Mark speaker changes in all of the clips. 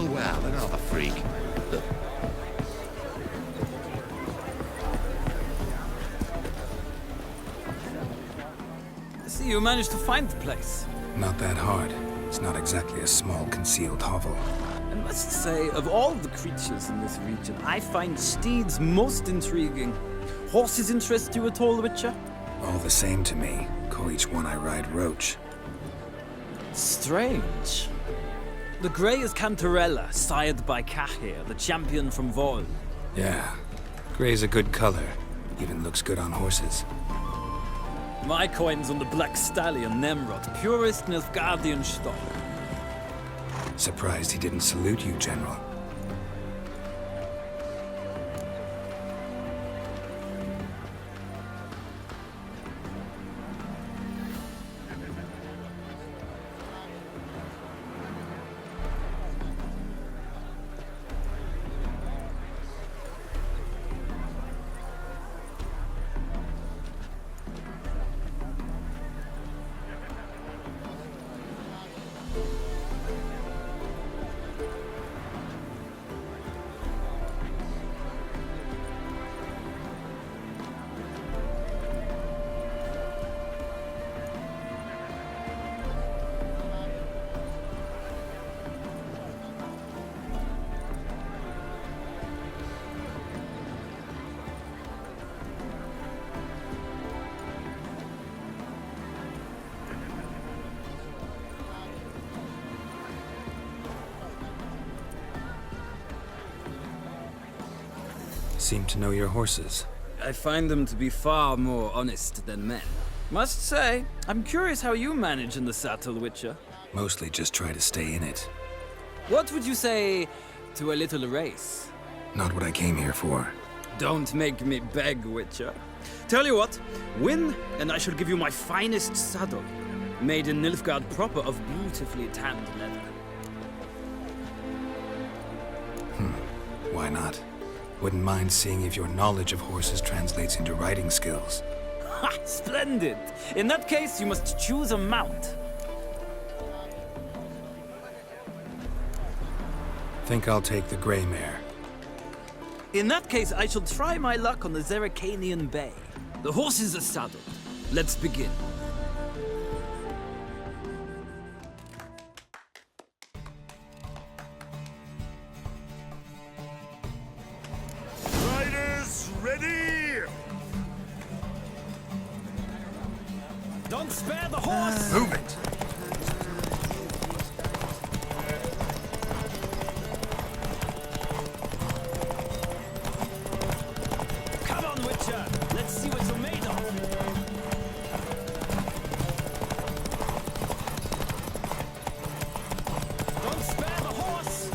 Speaker 1: well, another freak. Look.
Speaker 2: I see you managed to find the place.
Speaker 3: Not that hard. It's not exactly a small, concealed hovel.
Speaker 2: I must say, of all the creatures in this region, I find steeds most intriguing. Horses interest you at all, Witcher?
Speaker 3: All the same to me. Call each one I ride Roach.
Speaker 2: Strange. The grey is Cantarella, sired by Cahir, the champion from Vol.
Speaker 3: Yeah. Gray's a good color. Even looks good on horses.
Speaker 2: My coin's on the Black Stallion, Nemrod, purest Nilfgaardian stock.
Speaker 3: Surprised he didn't salute you, General. Seem to know your horses.
Speaker 2: I find them to be far more honest than men. Must say, I'm curious how you manage in the saddle, Witcher.
Speaker 3: Mostly just try to stay in it.
Speaker 2: What would you say to a little race?
Speaker 3: Not what I came here for.
Speaker 2: Don't make me beg, Witcher. Tell you what, win, and I shall give you my finest saddle. Made in Nilfgaard proper of beautifully tanned leather.
Speaker 3: Why not? Wouldn't mind seeing if your knowledge of horses translates into riding skills.
Speaker 2: Ha! Splendid! In that case, you must choose a mount.
Speaker 3: Think I'll take the gray mare.
Speaker 2: In that case, I shall try my luck on the Zeracanian Bay. The horses are saddled. Let's begin.
Speaker 1: Riders, ready!
Speaker 2: Don't spare the horse!
Speaker 3: Move it!
Speaker 2: Come on, Witcher! Let's see what you're made of! Don't spare the horse!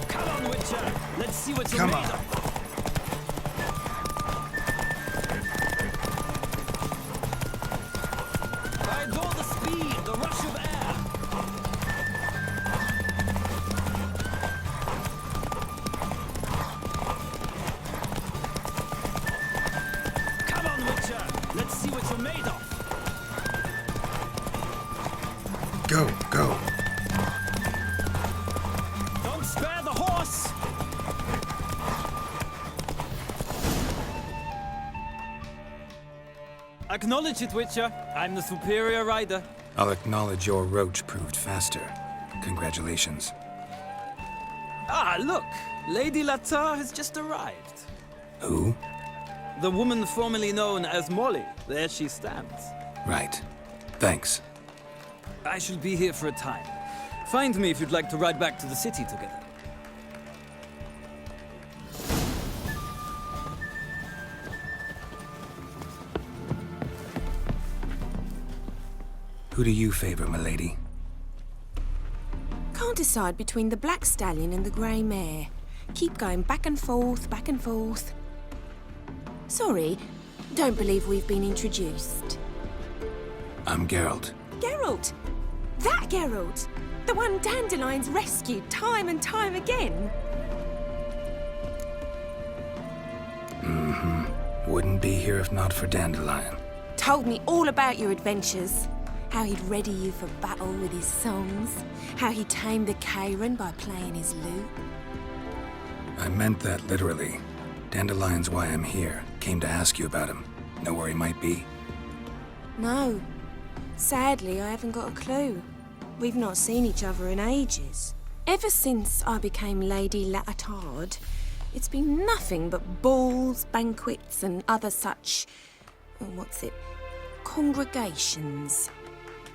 Speaker 2: Come on, Witcher! Let's see what you're
Speaker 3: Come
Speaker 2: made
Speaker 3: on.
Speaker 2: of! I adore the speed, the rush of air! Come on, Witcher! Let's see what you're made of!
Speaker 3: Go, go.
Speaker 2: Don't spare the horse! Acknowledge it, Witcher. I'm the superior rider.
Speaker 3: I'll acknowledge your Roach proved faster. Congratulations.
Speaker 2: Ah, look! Lady Latar has just arrived.
Speaker 3: Who?
Speaker 2: The woman formerly known as Molly. There she stands.
Speaker 3: Right. Thanks.
Speaker 2: I shall be here for a time. Find me if you'd like to ride back to the city together.
Speaker 3: Who do you favor, milady?
Speaker 4: Can't decide between the Black Stallion and the Grey Mare. Keep going back and forth, back and forth. Sorry, don't believe we've been introduced.
Speaker 3: I'm Geralt.
Speaker 4: Geralt! That Geralt! The one Dandelion's rescued time and time again.
Speaker 3: Wouldn't be here if not for Dandelion.
Speaker 4: Told me all about your adventures. How he'd ready you for battle with his songs. How he tamed the Karen by playing his lute.
Speaker 3: I meant that literally. Dandelion's why I'm here. Came to ask you about him. Know where he might be?
Speaker 4: No. Sadly, I haven't got a clue. We've not seen each other in ages. Ever since I became Lady Latard, it's been nothing but balls, banquets, and other such... congregations.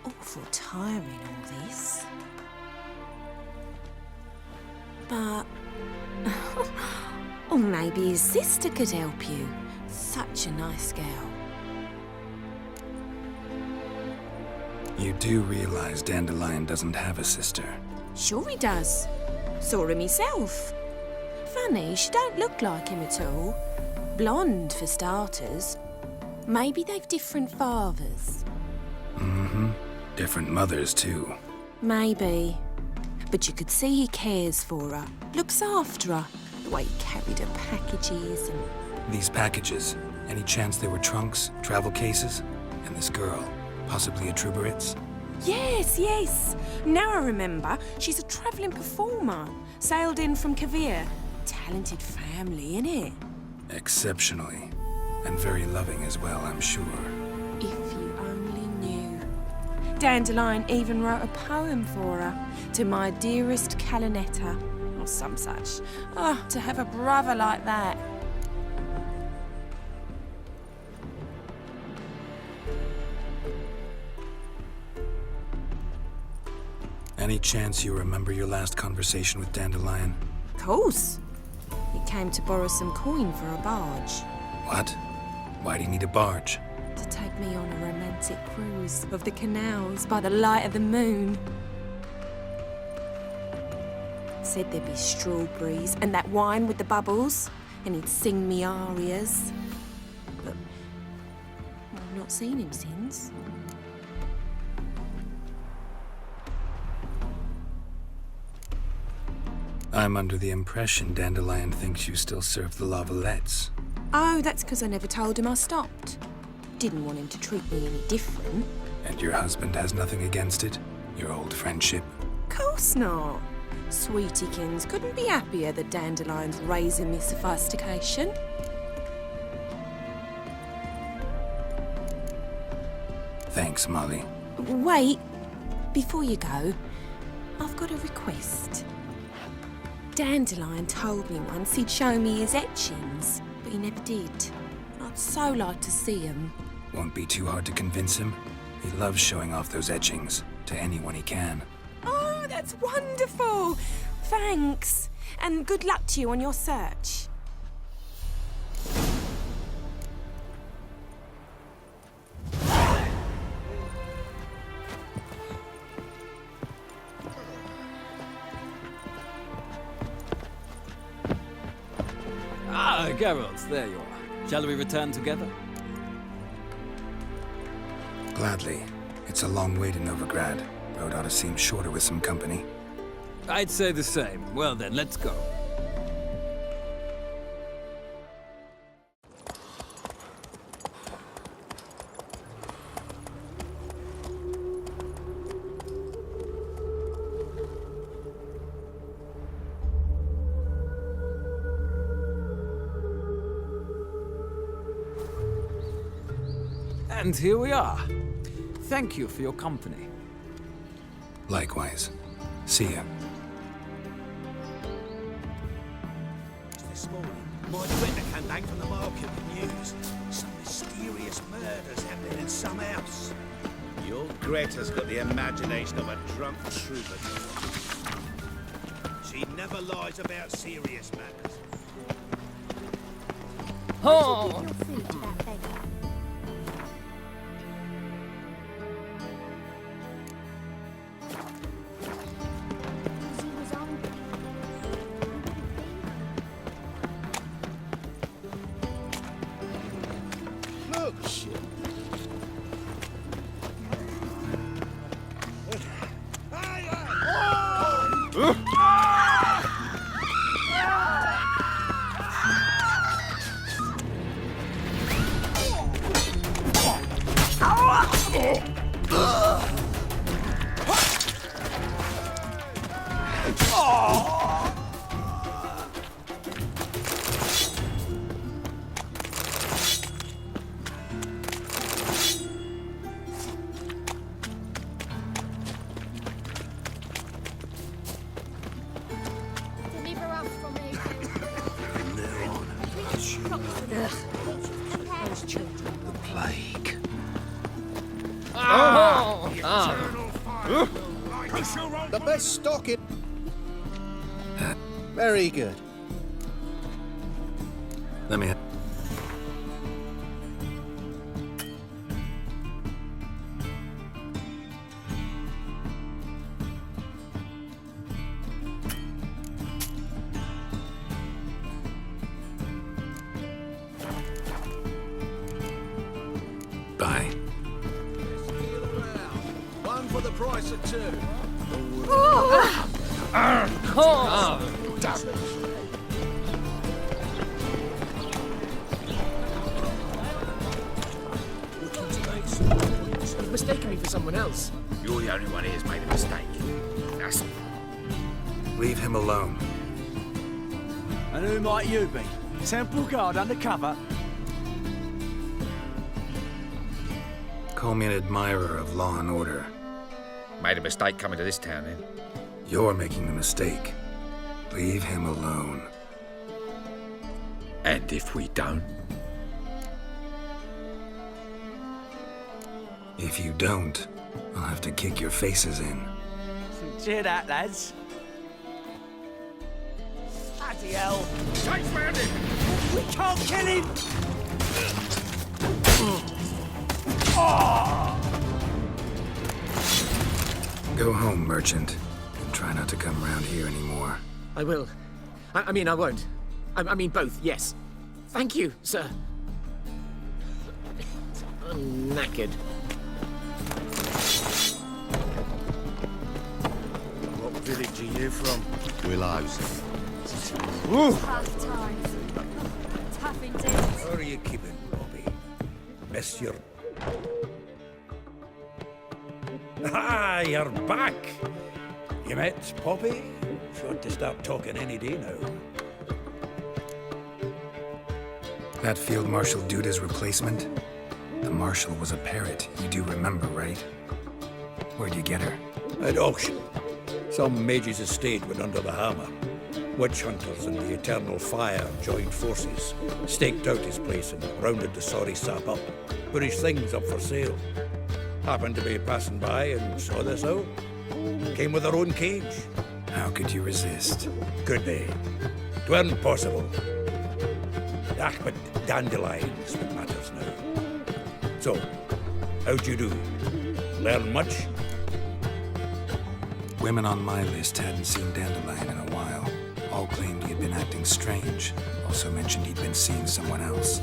Speaker 4: Awful tiring, all this. But... or maybe his sister could help you. Such a nice girl.
Speaker 3: You do realize Dandelion doesn't have a sister.
Speaker 4: Sure he does. Saw him myself. Funny, she don't look like him at all. Blonde, for starters. Maybe they've different fathers.
Speaker 3: Mm-hmm. Different mothers, too.
Speaker 4: Maybe. But you could see he cares for her. Looks after her. The way he carried her packages and...
Speaker 3: These packages, any chance they were trunks, travel cases? And this girl, possibly a Truberitz?
Speaker 4: Yes. Now I remember. She's a travelling performer. Sailed in from Kavir. Talented family, innit?
Speaker 3: Exceptionally. And very loving as well, I'm sure.
Speaker 4: If you only knew. Dandelion even wrote a poem for her. To my dearest Calinetta. Or some such. Oh, to have a brother like that.
Speaker 3: Any chance you remember your last conversation with Dandelion?
Speaker 4: Of course. He came to borrow some coin for a barge.
Speaker 3: What? Why do you need a barge?
Speaker 4: To take me on a romantic cruise of the canals by the light of the moon. Said there'd be strawberries and that wine with the bubbles, and he'd sing me arias. But I've not seen him since.
Speaker 3: I'm under the impression Dandelion thinks you still serve the Lavalettes.
Speaker 4: Oh, that's because I never told him I stopped. Didn't want him to treat me any different.
Speaker 3: And your husband has nothing against it? Your old friendship?
Speaker 4: Course not. Sweetiekins couldn't be happier that Dandelion's raising me sophistication.
Speaker 3: Thanks, Molly.
Speaker 4: Wait, before you go, I've got a request. Dandelion told me once he'd show me his etchings, but he never did. I'd so like to see them.
Speaker 3: Won't be too hard to convince him. He loves showing off those etchings to anyone he can.
Speaker 4: Oh, that's wonderful! Thanks, and good luck to you on your search.
Speaker 2: Ah, Geralt, there you are. Shall we return together?
Speaker 3: Gladly. It's a long way to Novigrad. Road ought to seem shorter with some company.
Speaker 2: I'd say the same. Well then, let's go. And here we are. Thank you for your company.
Speaker 3: Likewise. See ya.
Speaker 1: This morning, my Greta came back from the market with news. Some mysterious murders happening in some house. Your Greta's got the imagination of a drunk troubadour. She never lies about serious matters.
Speaker 5: Oh!
Speaker 1: Look, shit.
Speaker 5: Deliver us from here.
Speaker 1: The plague.
Speaker 6: The best stock in... Very good.
Speaker 3: Let me... Bye.
Speaker 1: One for the price of two.
Speaker 7: You've mistaken me for someone else.
Speaker 1: You're the only one who's made a mistake. That's
Speaker 3: Leave him alone.
Speaker 8: And who might you be? Temple Guard undercover?
Speaker 3: Call me an admirer of law and order.
Speaker 1: made a mistake coming to this town, then.
Speaker 3: You're making the mistake. Leave him alone.
Speaker 1: And if we don't?
Speaker 3: If you don't, I'll have to kick your faces in.
Speaker 8: Cheer that, lads. Bloody hell.
Speaker 1: Chase round him!
Speaker 8: We can't kill him!
Speaker 3: Go home, merchant. And try not to come round here anymore.
Speaker 7: I will. I mean, I won't. I mean, both, yes. Thank you, sir. I'm knackered.
Speaker 1: What village are you from? Willows.
Speaker 5: Tough times. Tough indeed.
Speaker 1: How are you keeping, Bobby? Miss your... Ah, you're back! You met Poppy? Sure to start talking any day now.
Speaker 3: That Field Marshal Duda's replacement? The Marshal was a parrot, you do remember, right? Where'd you get her?
Speaker 1: At auction. Some mage's estate went under the hammer. Witch hunters and the Eternal Fire joined forces, staked out his place and rounded the sorry sap up, put his things up for sale. Happened to be passing by and saw this out. Came with her own cage.
Speaker 3: How could you resist?
Speaker 1: Could be. 'Tweren't possible. Ah, but dandelions what matters now. So, how'd you do? Learn much?
Speaker 3: Women on my list hadn't seen Dandelion in a while. All claimed he had been acting strange. Also mentioned he'd been seeing someone else.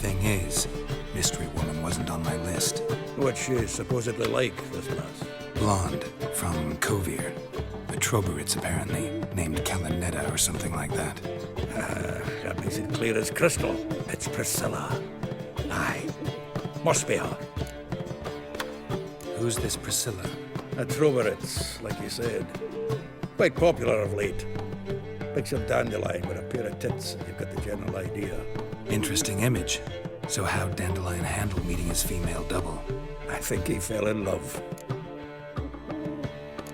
Speaker 3: Thing is, Mystery Woman wasn't on my list.
Speaker 1: What's she supposedly like, this lass?
Speaker 3: Blonde, from Kovir. A Troberitz, apparently, named Kalanetta or something like that.
Speaker 1: That makes it clear as crystal. It's Priscilla. Aye. Must be her.
Speaker 3: Who's this Priscilla?
Speaker 1: A Troberitz, like you said. Quite popular of late. Picture Dandelion with a pair of tits, and you've got the general idea.
Speaker 3: Interesting image. So how'd Dandelion handle meeting his female double?
Speaker 1: I think he fell in love.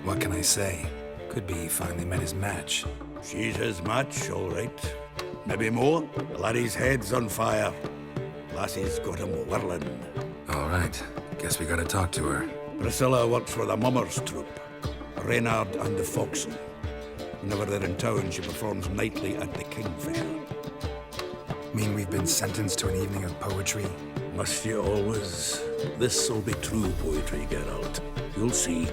Speaker 3: What can I say? Could be he finally met his match.
Speaker 1: She's his match, all right. Maybe more. The laddie's head's on fire. Lassie's got him whirling.
Speaker 3: All right. Guess we gotta talk to her.
Speaker 1: Priscilla works for the Mummers troupe. Reynard and the Foxen. Whenever they're in town, she performs nightly at the Kingfisher.
Speaker 3: Mean we've been sentenced to an evening of poetry?
Speaker 1: Must you always? This'll be true poetry, Geralt. You'll see.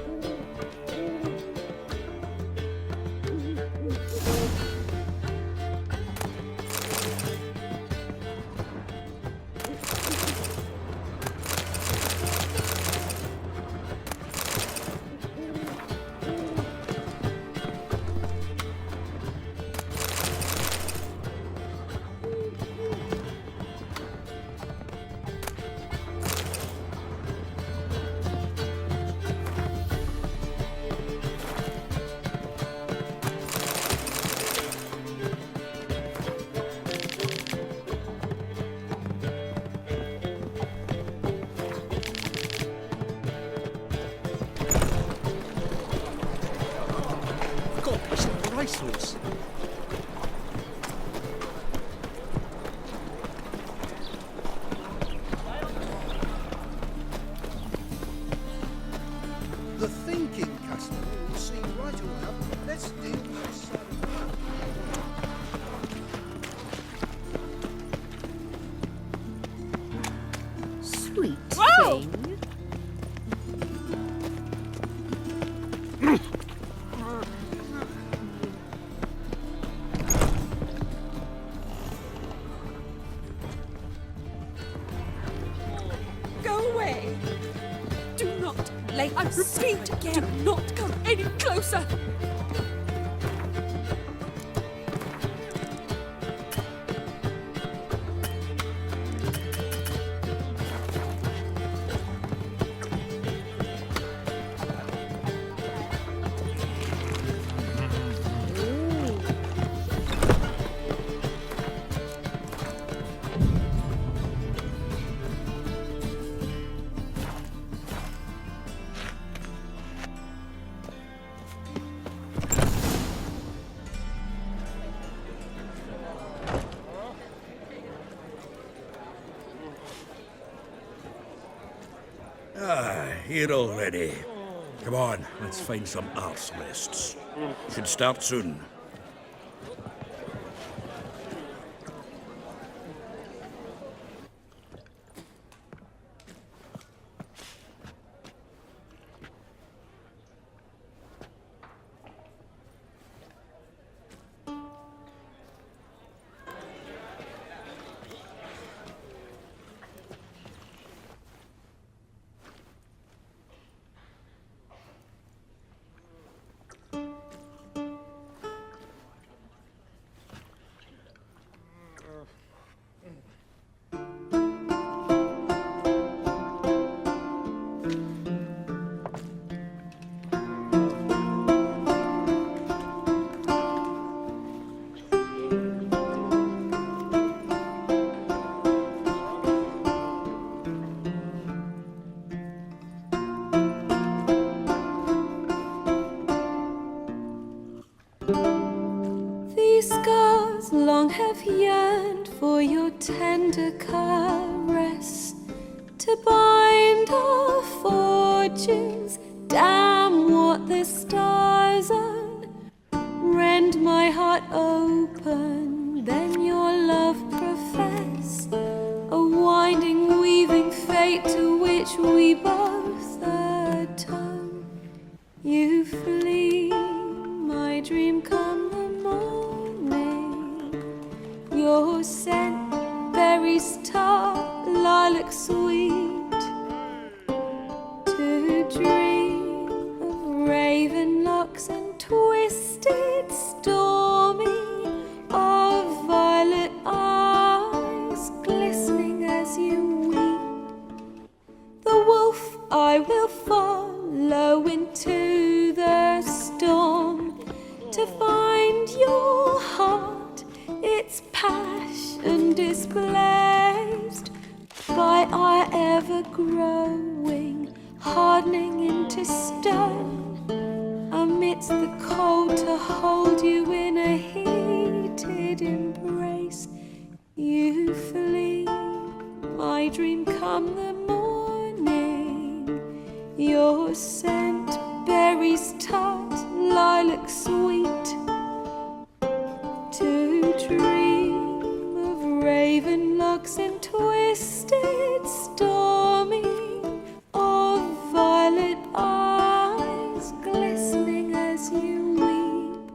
Speaker 8: pistols.
Speaker 6: The thinking customer will see right away. Let's deal with this side of the
Speaker 5: Sweet thing.
Speaker 4: Go away. Do not let
Speaker 5: I
Speaker 4: us
Speaker 5: repeat,
Speaker 4: see you
Speaker 5: do
Speaker 4: again.
Speaker 5: not come any closer.
Speaker 1: Here already. Come on, let's find some arse nests. Should start soon.
Speaker 4: These scars long have yearned for your tender caress, to bind our fortunes. Damn what the stars own. Rend my heart open, then your love profess, a winding, weaving fate to which we both atone. You flee, my dream come the morning. Your scent, berries tart, lilac sweet. To dream of raven locks and twisted, stormy, of violet eyes glistening as you weep. The wolf I will follow into the storm, to find your heart, its passion displaced by our ever-growing, hardening into stone. Amidst the cold, to hold you in a heated embrace. You flee, my dream come the morning. Your scent, berries tart, lilac sweet. To dream of raven locks and twisted, stormy, of violet eyes glistening as you weep.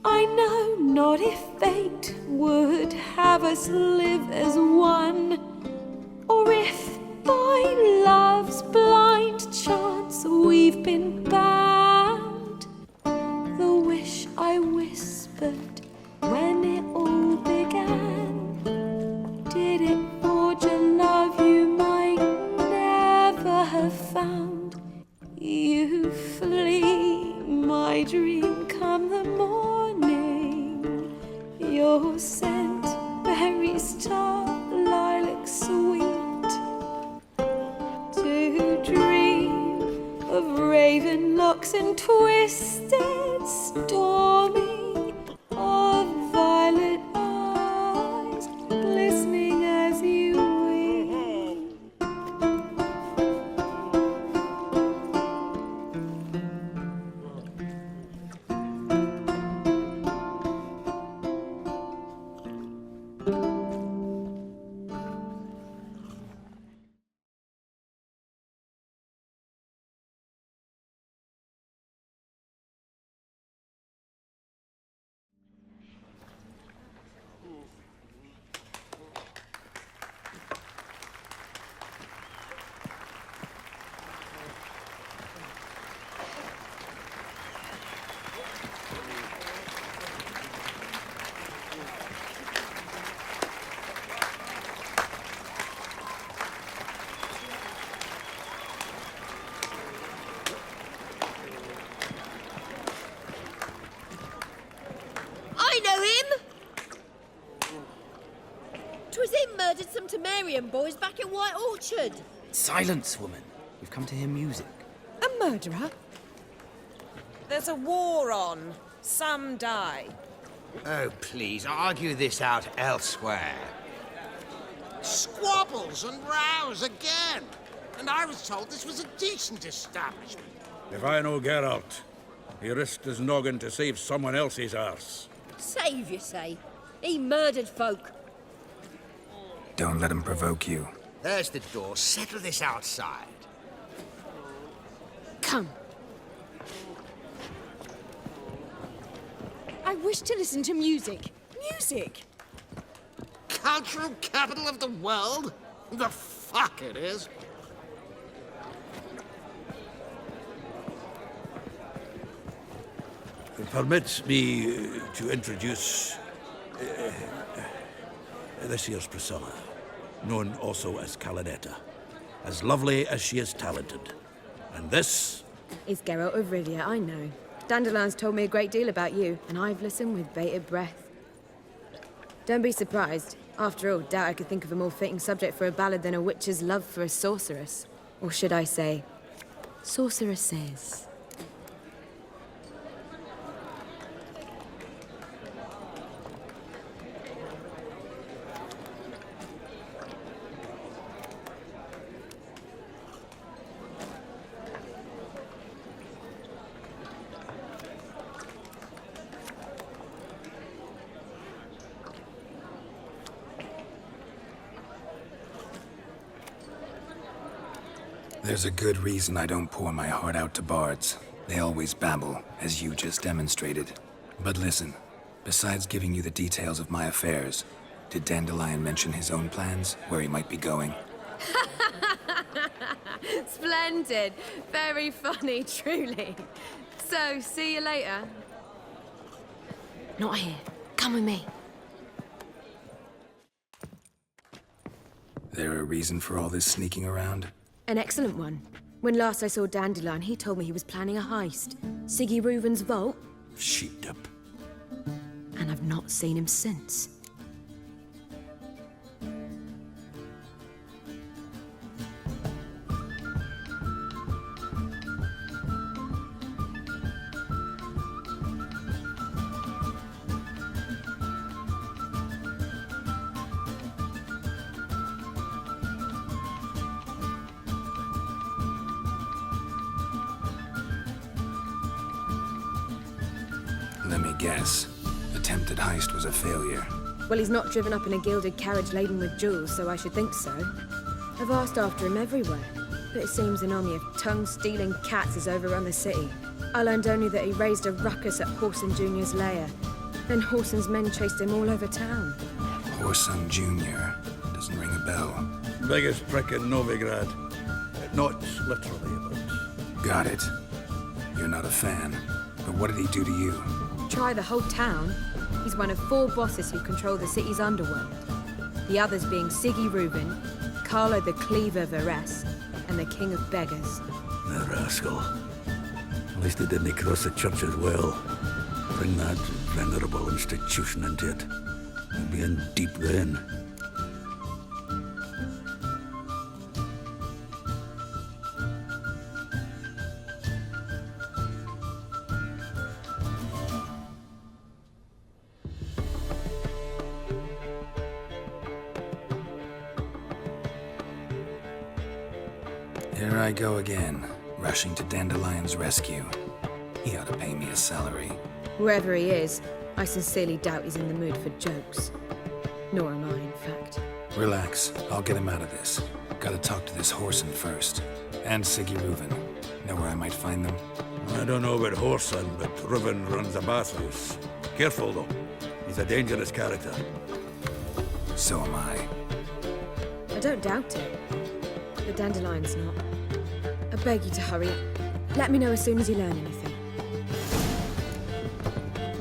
Speaker 4: I know not if fate would have us live as one, or if by love's blind chance we've been bound. The wish I whispered when it all began, did it forge a love you might never have found? You flee, my dream come the morning. Your scent, berries tart, lilac sweet. To dream of raven locks and twisted, stormy,
Speaker 5: he murdered some Temerian boys back in White Orchard.
Speaker 2: Silence, woman. We've come to hear music.
Speaker 5: A murderer?
Speaker 9: There's a war on. Some die.
Speaker 1: Oh, please, argue this out elsewhere.
Speaker 6: Squabbles and rows again. And I was told this was a decent establishment.
Speaker 10: If I know Geralt, he risked his noggin to save someone else's arse.
Speaker 5: Save, you say? He murdered folk.
Speaker 3: Don't let him provoke you.
Speaker 1: There's the door. Settle this outside.
Speaker 5: Come. I wish to listen to music. Music?
Speaker 6: Cultural capital of the world? The fuck it is.
Speaker 10: Permit me to introduce this here's Priscilla, known also as Calinetta. As lovely as she is talented. And this?
Speaker 11: It's Geralt of Rivia, I know. Dandelion's told me a great deal about you, and I've listened with bated breath. Don't be surprised. After all, doubt I could think of a more fitting subject for a ballad than a witch's love for a sorceress. Or should I say, sorceresses.
Speaker 3: There's a good reason I don't pour my heart out to bards. They always babble, as you just demonstrated. But listen, besides giving you the details of my affairs, did Dandelion mention his own plans, where he might be going?
Speaker 11: Splendid. Very funny, truly. So, see you later. Not here. Come with me.
Speaker 3: There a reason for all this sneaking around?
Speaker 11: An excellent one. When last I saw Dandelion, he told me he was planning a heist. Siggy Reuven's vault.
Speaker 10: Sheeped up.
Speaker 11: And I've not seen him since.
Speaker 3: Let me guess. Attempted heist was a failure.
Speaker 11: Well, he's not driven up in a gilded carriage laden with jewels, so I should think so. I've asked after him everywhere, but it seems an army of tongue-stealing cats has overrun the city. I learned only that he raised a ruckus at Whoreson Jr.'s lair. Then Whoreson's men chased him all over town.
Speaker 3: Whoreson Jr. Doesn't ring a bell.
Speaker 10: Biggest prick in Novigrad. Not literally, but...
Speaker 3: Got it. You're not a fan. But what did he do to you?
Speaker 11: Try the whole town. He's one of 4 bosses who control the city's underworld. The others being Siggy Reuven, Carlo the Cleaver Varese, and the King of Beggars.
Speaker 10: The rascal. At least he didn't cross the church as well. Bring that venerable institution into it. We'd be in deep then.
Speaker 3: Here I go again, rushing to Dandelion's rescue. He ought to pay me a salary.
Speaker 11: Whoever he is, I sincerely doubt he's in the mood for jokes. Nor am I, in fact.
Speaker 3: Relax, I'll get him out of this. Gotta talk to this Whoreson first. And Siggy Reuven. Know where I might find them?
Speaker 10: I don't know about Whoreson, but Reuven runs a bathhouse. Careful, though. He's a dangerous character.
Speaker 3: So am I.
Speaker 11: I don't doubt it. But Dandelion's not. I beg you to hurry. Let me know as soon as you learn anything.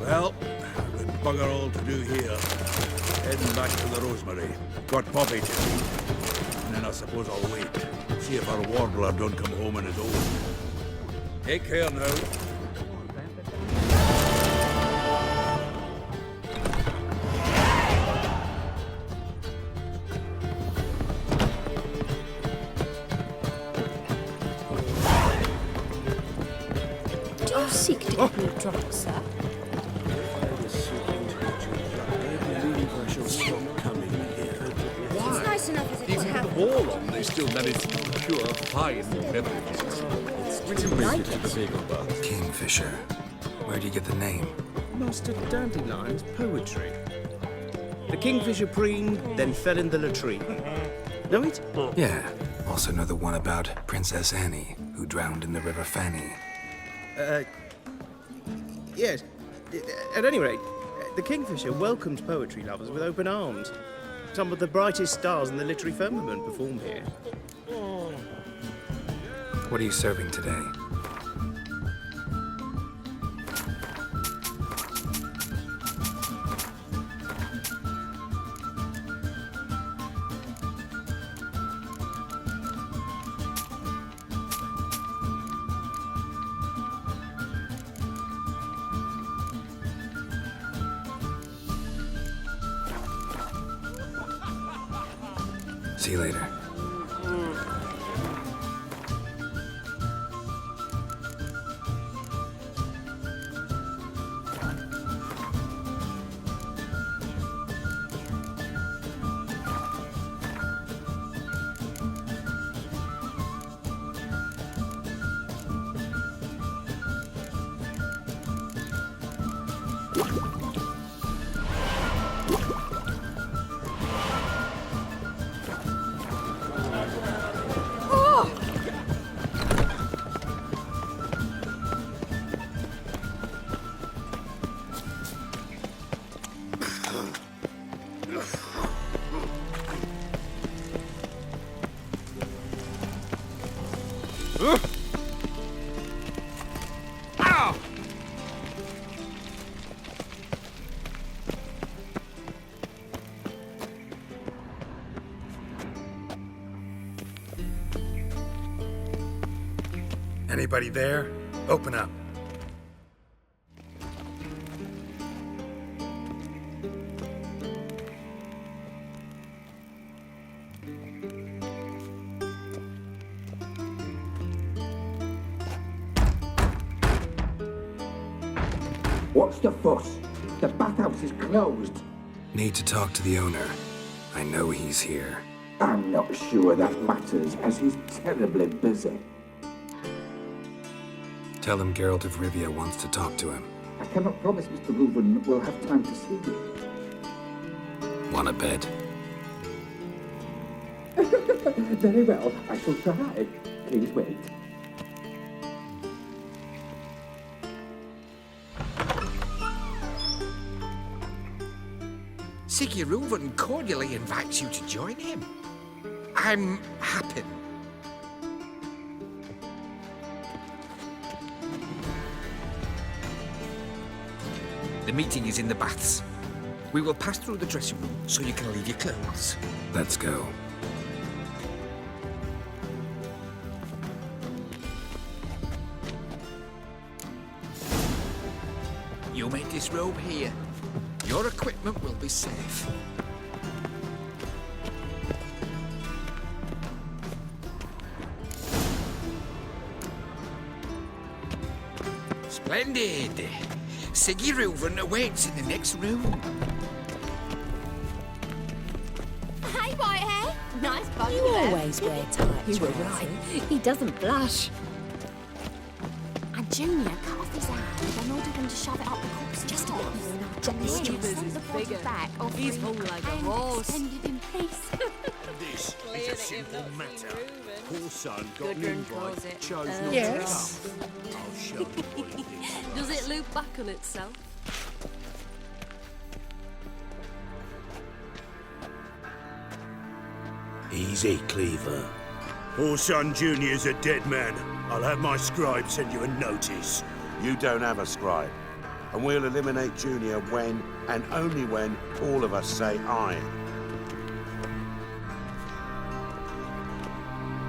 Speaker 10: Well, I've got bugger all to do here. Heading back to the Rosemary. Got Poppy to see. And then I suppose I'll wait. See if our warbler don't come home on his own. Take care now.
Speaker 5: seek to get me drunk, sir?
Speaker 6: Why?
Speaker 5: It's nice enough as it is to have
Speaker 6: All on, they still manage to procure fine beverages.
Speaker 3: Kingfisher. Where do you get the name?
Speaker 1: Master Dandelion's poetry. The kingfisher preened, then fell in the latrine. Know it?
Speaker 3: Yeah. Also know the one about Princess Annie, who drowned in the River Fanny.
Speaker 1: Yes. At any rate, the kingfisher welcomed poetry lovers with open arms. Some of the brightest stars in the literary firmament perform here.
Speaker 3: What are you serving today? See you later. Anybody there? Open up.
Speaker 12: What's the fuss? The bathhouse is closed.
Speaker 3: Need to talk to the owner. I know he's here.
Speaker 12: I'm not sure that matters, as he's terribly busy.
Speaker 3: Tell him Geralt of Rivia wants to talk to him.
Speaker 12: I cannot promise Mr. Reuven will have time to see you.
Speaker 3: Want a bed?
Speaker 12: Very well, I shall try. Please wait.
Speaker 7: Siggy Reuven cordially invites you to join him. I'm happy. The meeting is in the baths. We will pass through the dressing room so you can leave your clothes.
Speaker 3: Let's go.
Speaker 7: You may disrobe here. Your equipment will be safe. Splendid! Siggy Reuven awaits in the next room.
Speaker 5: Hey, Whitehair. Nice body
Speaker 13: You
Speaker 5: there.
Speaker 13: always wear tights.
Speaker 5: You were right. He doesn't blush.
Speaker 13: And Junior cut off his hand and ordered him to shove it up the corpse's just a bit more.
Speaker 5: Mischievous is bigger. He's whole like a horse.
Speaker 13: Extended in peace.
Speaker 1: This is a simple matter. Poor son got an
Speaker 13: Gudrun calls
Speaker 1: invite,
Speaker 13: it
Speaker 1: chose not
Speaker 13: urgent.
Speaker 7: Yes.
Speaker 1: to come. I'll show you what it is.
Speaker 5: Does it loop back on itself?
Speaker 1: Easy, Cleaver. Poor son Junior's a dead man. I'll have my scribe send you a notice.
Speaker 14: You don't have a scribe. And we'll eliminate Junior when, and only when, all of us say aye.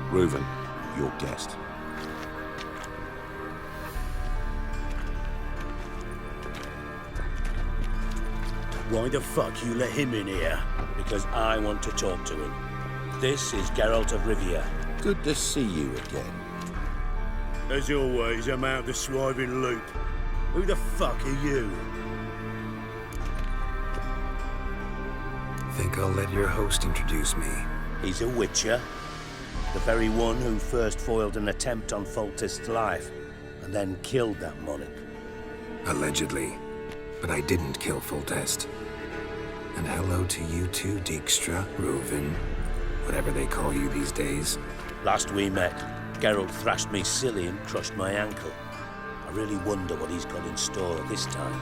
Speaker 14: Reuven, your guest.
Speaker 1: Why the fuck you let him in here? Because I want to talk to him. This is Geralt of Rivia.
Speaker 14: Good to see you again.
Speaker 10: As always, I'm out of the swiving loop. Who the fuck are you?
Speaker 3: Think I'll let your host introduce me.
Speaker 1: He's a witcher. The very one who first foiled an attempt on Foltest's life, and then killed that monarch.
Speaker 3: Allegedly. But I didn't kill Foltest. And hello to you too, Dijkstra, Reuven, whatever they call you these days.
Speaker 1: Last we met, Geralt thrashed me silly and crushed my ankle. I really wonder what he's got in store this time.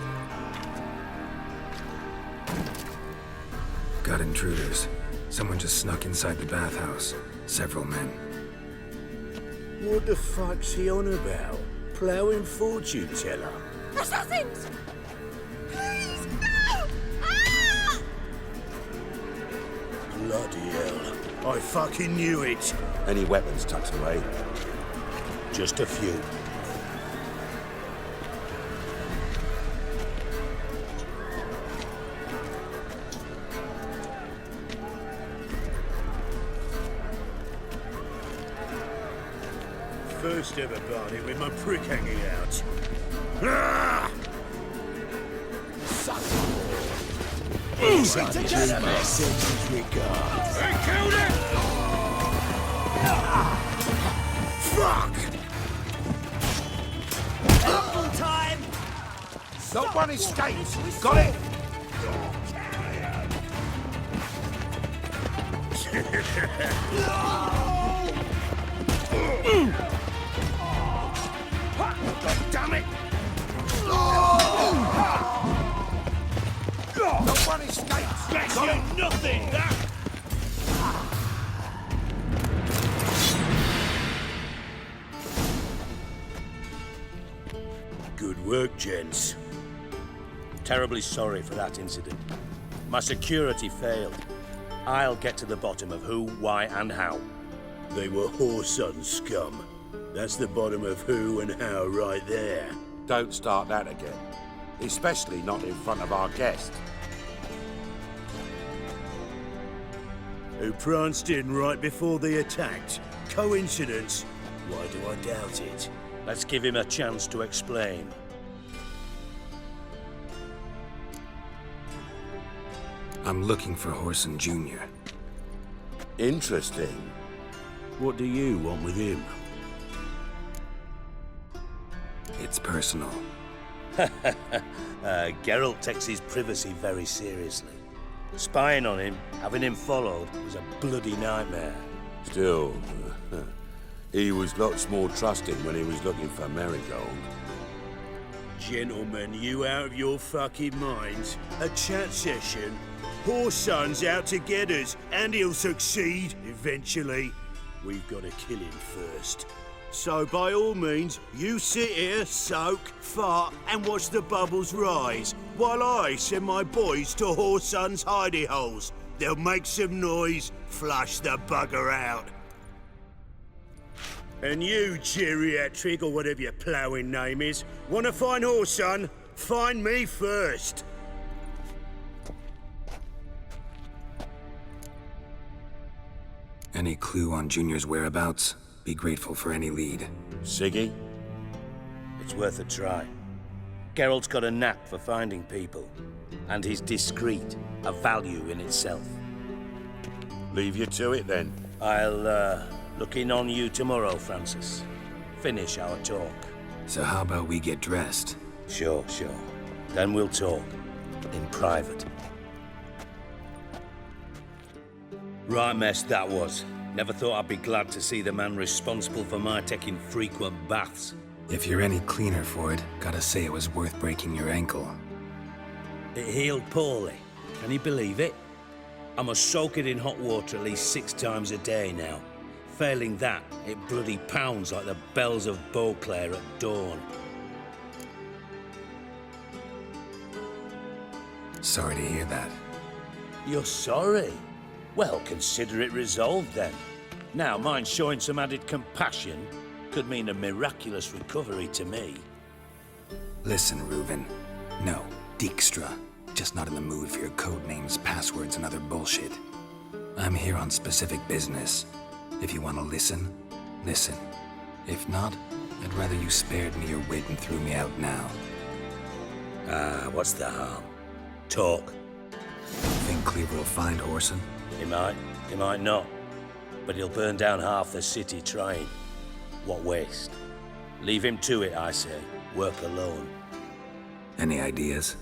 Speaker 3: Got intruders. Someone just snuck inside the bathhouse. Several men.
Speaker 10: What the fuck's he on about? Ploughing fortune teller?
Speaker 13: Assassins! Please, no! Ah!
Speaker 10: Bloody hell. I fucking knew it.
Speaker 14: Any weapons tucked away?
Speaker 1: Just a few.
Speaker 10: First ever party with my prick hanging out. Ah!
Speaker 1: Easy to get a message regards.
Speaker 10: I killed it! Fuck!
Speaker 1: Double time!
Speaker 14: Not one escapes! Got it?
Speaker 10: Damn it!
Speaker 14: Not one escapes!
Speaker 10: That's you nothing! That. Good work, gents.
Speaker 1: Terribly sorry for that incident. My security failed. I'll get to the bottom of who, why, and how.
Speaker 10: They were whoreson scum. That's the bottom of who and how right there.
Speaker 14: Don't start that again. Especially not in front of our guest.
Speaker 10: Who pranced in right before they attacked. Coincidence? Why do I doubt it?
Speaker 1: Let's give him a chance to explain.
Speaker 3: I'm looking for Whoreson Jr.
Speaker 14: Interesting.
Speaker 10: What do you want with him?
Speaker 3: It's personal.
Speaker 1: Geralt takes his privacy very seriously. Spying on him, having him followed, was a bloody nightmare.
Speaker 14: Still, he was lots more trusting when he was looking for Marigold.
Speaker 10: Gentlemen, you out of your fucking minds? A chat session? Whoreson's out to get us, and he'll succeed eventually. We've got to kill him first. So by all means, you sit here, soak, fart, and watch the bubbles rise, while I send my boys to Whoreson's hidey holes. They'll make some noise, flush the bugger out. And you, geriatric, or whatever your ploughing name is, want to find Whoreson? Find me first.
Speaker 3: Any clue on Junior's whereabouts? Be grateful for any lead.
Speaker 14: Siggy?
Speaker 1: It's worth a try. Geralt's got a knack for finding people. And he's discreet, a value in itself.
Speaker 14: Leave you to it then.
Speaker 1: I'll, look in on you tomorrow, Francis. Finish our talk.
Speaker 3: So how about we get dressed?
Speaker 1: Sure. Then we'll talk. In private. Right mess that was. Never thought I'd be glad to see the man responsible for my taking frequent baths.
Speaker 3: If you're any cleaner for it, gotta say it was worth breaking your ankle.
Speaker 1: It healed poorly. Can you believe it? I must soak it in hot water at least 6 times a day now. Failing that, it bloody pounds like the bells of Beauclair at dawn.
Speaker 3: Sorry to hear that.
Speaker 1: You're sorry? Well, consider it resolved then. Now, mine showing some added compassion could mean a miraculous recovery to me.
Speaker 3: Listen, Reuven. No, Dijkstra. Just not in the mood for your code names, passwords, and other bullshit. I'm here on specific business. If you want to listen, listen. If not, I'd rather you spared me your wit and threw me out now.
Speaker 1: Ah, what's the harm? Talk.
Speaker 3: Think Cleaver will find Whoreson?
Speaker 1: He might not. But he'll burn down half the city trying. What waste? Leave him to it, I say. Work alone.
Speaker 3: Any ideas?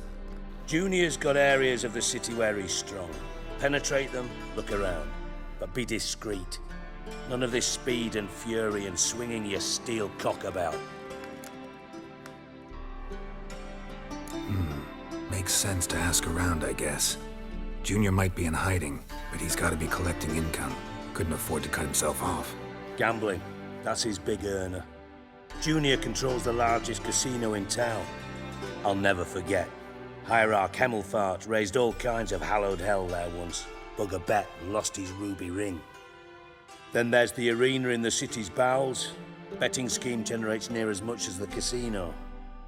Speaker 1: Junior's got areas of the city where he's strong. Penetrate them, look around. But be discreet. None of this speed and fury and swinging your steel cock about.
Speaker 3: Makes sense to ask around, I guess. Junior might be in hiding, but he's got to be collecting income. Couldn't afford to cut himself off.
Speaker 1: Gambling. That's his big earner. Junior controls the largest casino in town. I'll never forget. Hierarch Hemmelfart raised all kinds of hallowed hell there once. Bugger bet and lost his ruby ring. Then there's the arena in the city's bowels. Betting scheme generates near as much as the casino.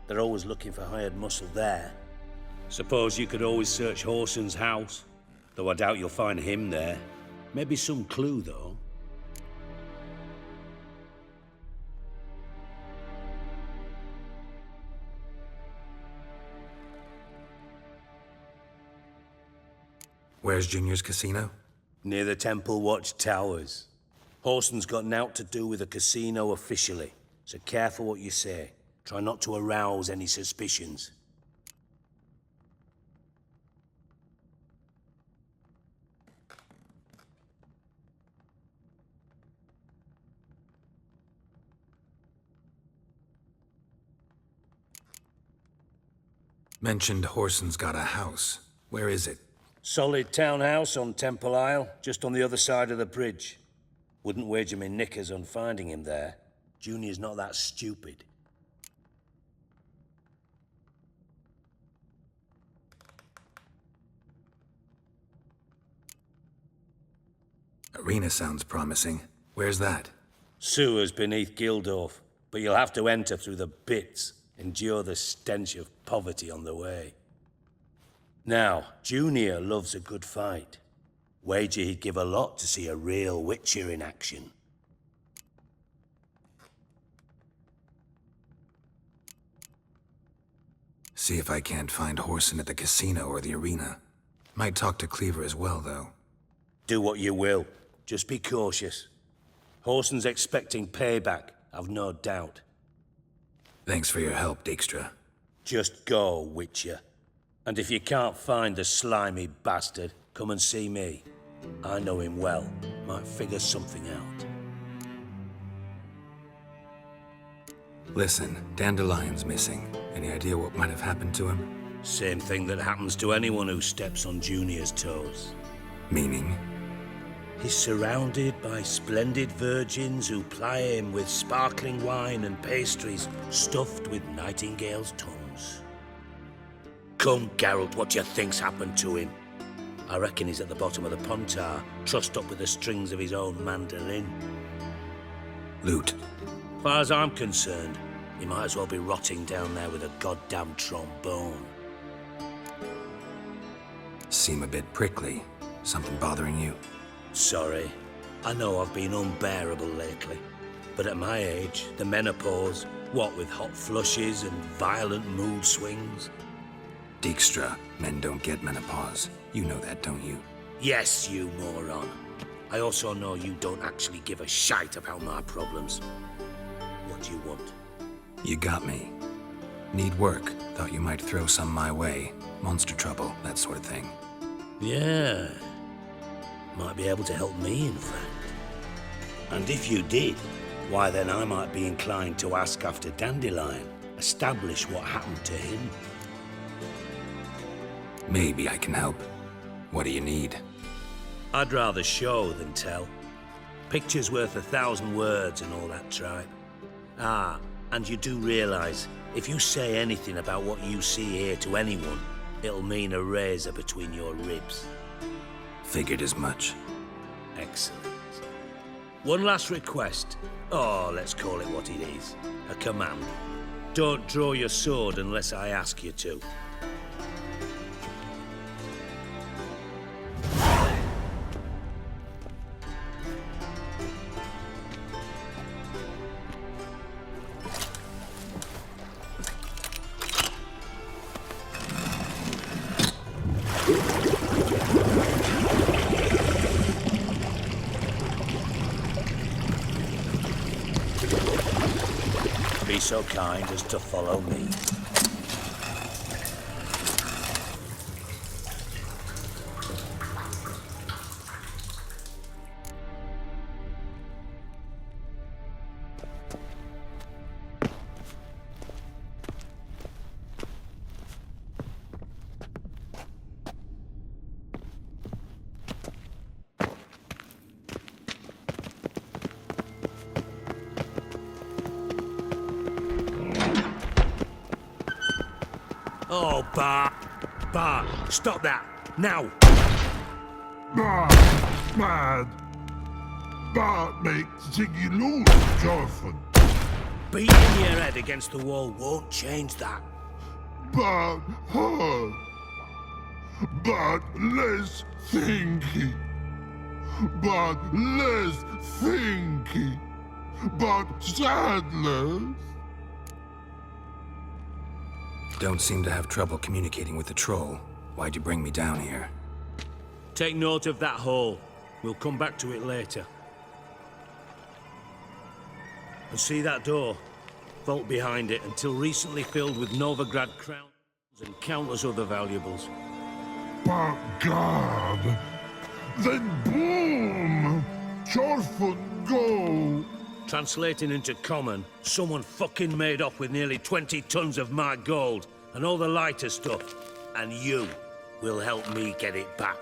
Speaker 1: They're always looking for hired muscle there. Suppose you could always search Whoreson's house. Though I doubt you'll find him there. Maybe some clue, though.
Speaker 3: Where's Junior's casino?
Speaker 1: Near the Temple Watch Towers. Whoreson's got naught to do with the casino officially, so careful what you say. Try not to arouse any suspicions.
Speaker 3: Mentioned Whoreson's got a house. Where is it?
Speaker 1: Solid townhouse on Temple Isle, just on the other side of the bridge. Wouldn't wager me knickers on finding him there. Junior's not that stupid.
Speaker 3: Arena sounds promising. Where's that?
Speaker 1: Sewers beneath Gildorf, but you'll have to enter through the bits, endure the stench of poverty on the way. Now, Junior loves a good fight. Wager he'd give a lot to see a real Witcher in action.
Speaker 3: See if I can't find Whoreson at the casino or the arena. Might talk to Cleaver as well, though.
Speaker 1: Do what you will. Just be cautious. Whoreson's expecting payback, I've no doubt.
Speaker 3: Thanks for your help, Dijkstra.
Speaker 1: Just go, Witcher. And if you can't find the slimy bastard, come and see me. I know him well. Might figure something out.
Speaker 3: Listen, Dandelion's missing. Any idea what might have happened to him?
Speaker 1: Same thing that happens to anyone who steps on Junior's toes.
Speaker 3: Meaning?
Speaker 1: He's surrounded by splendid virgins who ply him with sparkling wine and pastries stuffed with nightingales' tongues. Come, Geralt, what do you think's happened to him? I reckon he's at the bottom of the Pontar, trussed up with the strings of his own mandolin.
Speaker 3: Loot.
Speaker 1: Far as I'm concerned, he might as well be rotting down there with a goddamn trombone.
Speaker 3: Seem a bit prickly. Something bothering you?
Speaker 1: Sorry. I know I've been unbearable lately. But at my age, the menopause, what with hot flushes and violent mood swings?
Speaker 3: Dijkstra, men don't get menopause. You know that, don't you?
Speaker 1: Yes, you moron. I also know you don't actually give a shite about my problems. What do you want?
Speaker 3: You got me. Need work. Thought you might throw some my way. Monster trouble, that sort of thing.
Speaker 1: Yeah. Might be able to help me, in fact. And if you did, why then I might be inclined to ask after Dandelion. Establish what happened to him.
Speaker 3: Maybe I can help. What do you need?
Speaker 1: I'd rather show than tell. Picture's worth 1,000 words and all that tripe. Ah, and you do realize, if you say anything about what you see here to anyone, it'll mean a razor between your ribs.
Speaker 3: Figured as much.
Speaker 1: Excellent. One last request. Oh, let's call it what it is. A command. Don't draw your sword unless I ask you to. so kind as to follow me. Oh, Bart! Bart, stop that! Now!
Speaker 15: Bart, mad. Bart makes Ziggy lose, Jorfin.
Speaker 1: Beating your head against the wall won't change that.
Speaker 15: Bart hard. Bart less thinky. Bart less thinky. Bart sadless.
Speaker 3: Don't seem to have trouble communicating with the troll. Why'd you bring me down here?
Speaker 1: Take note of that hole. We'll come back to it later. And see that door? Vault behind it, until recently filled with Novigrad crowns and countless other valuables.
Speaker 15: By God! Then boom! Jorfin go!
Speaker 1: Translating into common, someone fucking made off with nearly 20 tons of my gold and all the lighter stuff. And you will help me get it back.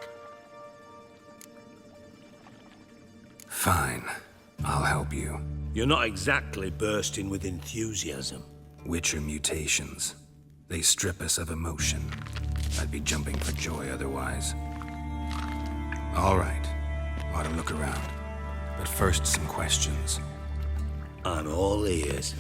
Speaker 3: Fine. I'll help you.
Speaker 1: You're not exactly bursting with enthusiasm.
Speaker 3: Witcher mutations. They strip us of emotion. I'd be jumping for joy otherwise. All right. Ought to look around. But first, some questions.
Speaker 1: I'm all ears.